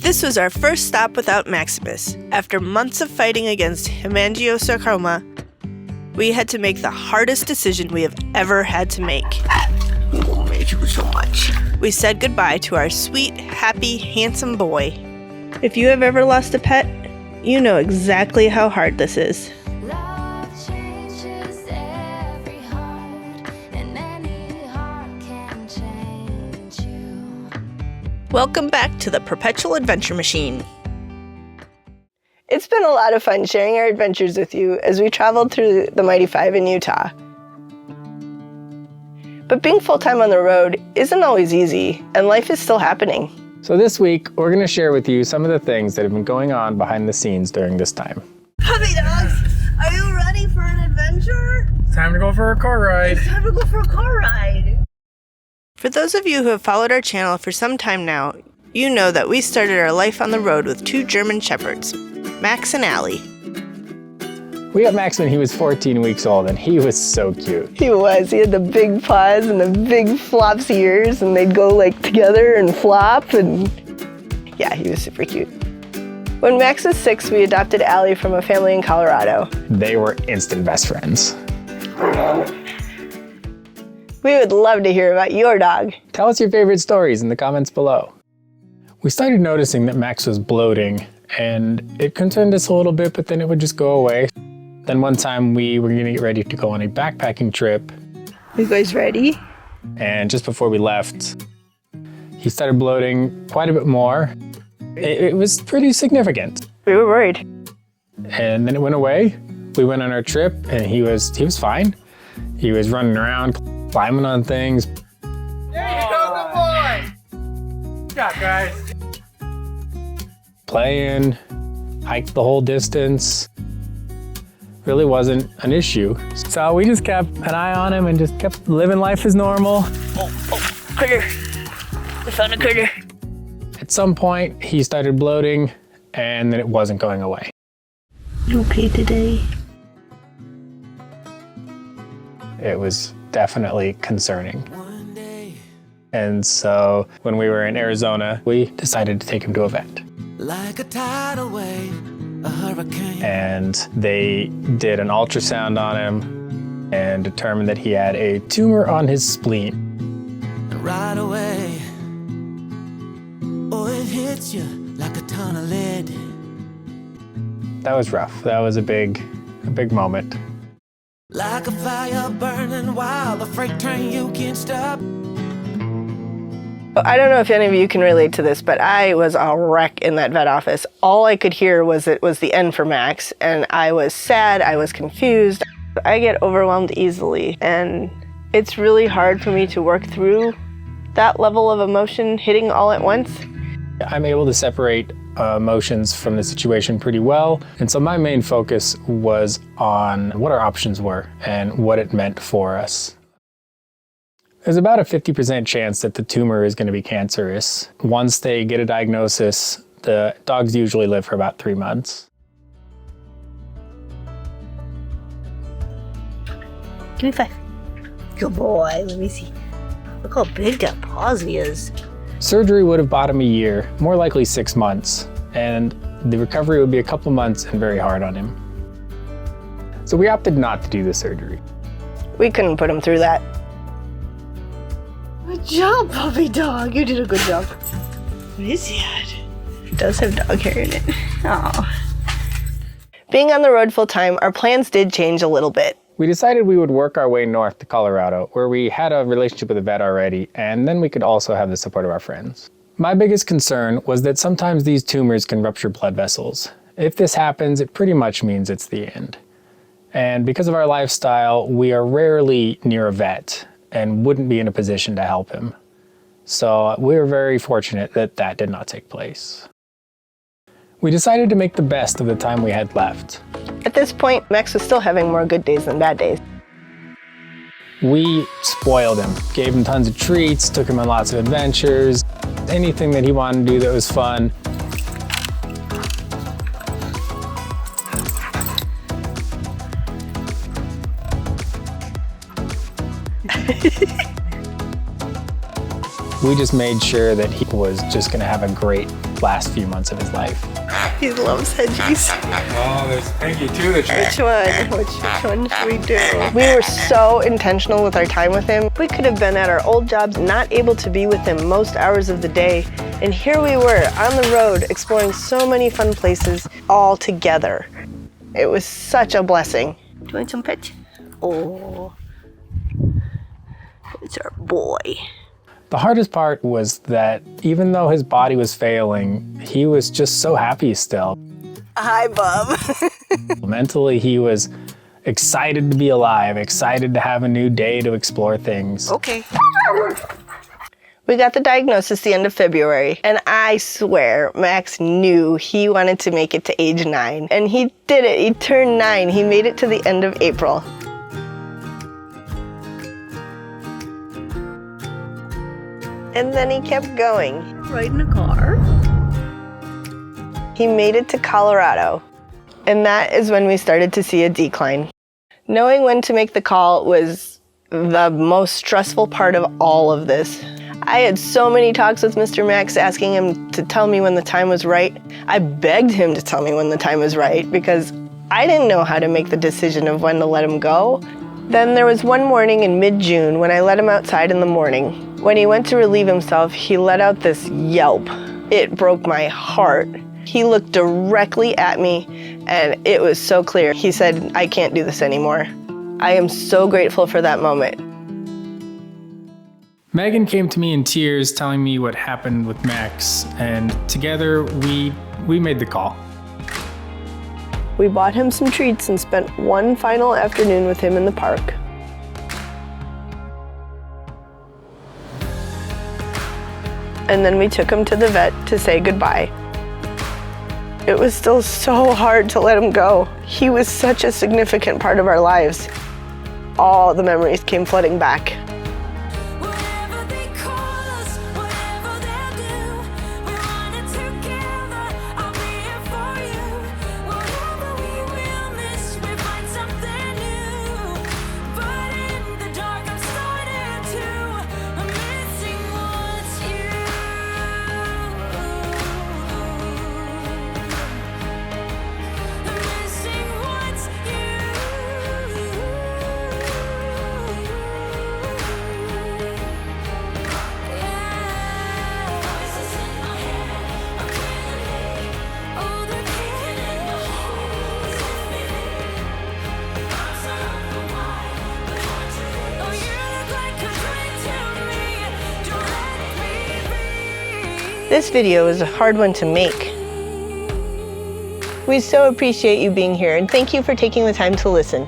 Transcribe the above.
This was our first stop without Maximus. After months of fighting against hemangiosarcoma, we had to make the hardest decision we have ever had to make. I miss you so much. We said goodbye to our sweet, happy, handsome boy. If you have ever lost a pet, you know exactly how hard this is. Love changes every heart, and any heart can change you. Welcome back to the Perpetual Adventure Machine. It's been a lot of fun sharing our adventures with you as we traveled through the Mighty Five in Utah. But being full-time on the road isn't always easy, and life is still happening. So this week, we're going to share with you some of the things that have been going on behind the scenes during this time. Puppy dogs, are you ready for an adventure? Time to go for a car ride. It's time to go for a car ride. For those of you who have followed our channel for some time now, you know that we started our life on the road with two German Shepherds, Max and Allie. We got Max when he was 14 weeks old, and he was so cute. He was. He had the big paws and the big flops ears, and they'd go like together and flop, and yeah, he was super cute. When Max was 6, we adopted Allie from a family in Colorado. They were instant best friends. We would love to hear about your dog. Tell us your favorite stories in the comments below. We started noticing that Max was bloating, and it concerned us a little bit, but then it would just go away. Then one time we were gonna get ready to go on a backpacking trip. You guys ready? And just before we left, he started bloating quite a bit more. It was pretty significant. We were worried. And then it went away. We went on our trip and he was fine. He was running around, climbing on things. There you go, good boy! Good job, guys. Playing, hiked the whole distance. Really wasn't an issue. So we just kept an eye on him and just kept living life as normal. Critter. We found a critter. At some point, he started bloating and then it wasn't going away. You okay today? It was definitely concerning. And so when we were in Arizona, we decided to take him to a vet. Like a tidal wave, a hurricane. And they did an ultrasound on him and determined that he had a tumor on his spleen. And right away, oh, it hits you like a ton of lead. That was rough. That was a big moment. Like a fire burning while the freight train you can't stop. I don't know if any of you can relate to this, but I was a wreck in that vet office. All I could hear was it was the end for Max, and I was sad, I was confused. I get overwhelmed easily, and it's really hard for me to work through that level of emotion hitting all at once. I'm able to separate emotions from the situation pretty well, and so my main focus was on what our options were and what it meant for us. There's about a 50% chance that the tumor is going to be cancerous. Once they get a diagnosis, the dogs usually live for about 3 months. Give me 5. Good boy. Let me see. Look how big that paws is. Surgery would have bought him a year, more likely 6 months, and the recovery would be a couple months and very hard on him. So we opted not to do the surgery. We couldn't put him through that. Good job, puppy dog. You did a good job. What is that? It does have dog hair in it. Oh. Being on the road full time, our plans did change a little bit. We decided we would work our way north to Colorado, where we had a relationship with a vet already, and then we could also have the support of our friends. My biggest concern was that sometimes these tumors can rupture blood vessels. If this happens, it pretty much means it's the end. And because of our lifestyle, we are rarely near a vet and wouldn't be in a position to help him. So we were very fortunate that that did not take place. We decided to make the best of the time we had left. At this point, Max was still having more good days than bad days. We spoiled him, gave him tons of treats, took him on lots of adventures, anything that he wanted to do that was fun. We just made sure that he was just gonna have a great last few months of his life. He loves hedgies. Oh, there's Peggy too. Which one? Which one should we do? We were so intentional with our time with him. We could have been at our old jobs, not able to be with him most hours of the day. And here we were on the road, exploring so many fun places all together. It was such a blessing. Do you want some pets? Oh, it's our boy. The hardest part was that even though his body was failing, he was just so happy still. Hi, Bub. Mentally, he was excited to be alive, excited to have a new day to explore things. Okay. We got the diagnosis the end of February, and I swear Max knew he wanted to make it to age 9. And he did it. He turned 9. He made it to the end of April. And then he kept going. Riding a car. He made it to Colorado. And that is when we started to see a decline. Knowing when to make the call was the most stressful part of all of this. I had so many talks with Mr. Max asking him to tell me when the time was right. I begged him to tell me when the time was right because I didn't know how to make the decision of when to let him go. Then there was one morning in mid-June when I let him outside in the morning. When he went to relieve himself, he let out this yelp. It broke my heart. He looked directly at me and it was so clear. He said, "I can't do this anymore." I am so grateful for that moment. Megan came to me in tears telling me what happened with Max, and together we made the call. We bought him some treats and spent one final afternoon with him in the park. And then we took him to the vet to say goodbye. It was still so hard to let him go. He was such a significant part of our lives. All the memories came flooding back. Whatever they call us, whatever they'll do, we're on it together. I'll be here for you. Whatever we will miss, we find something new. But in the dark, I'm starting to. I'm missing what's you. I'm missing what's you. This video is a hard one to make. We so appreciate you being here and thank you for taking the time to listen.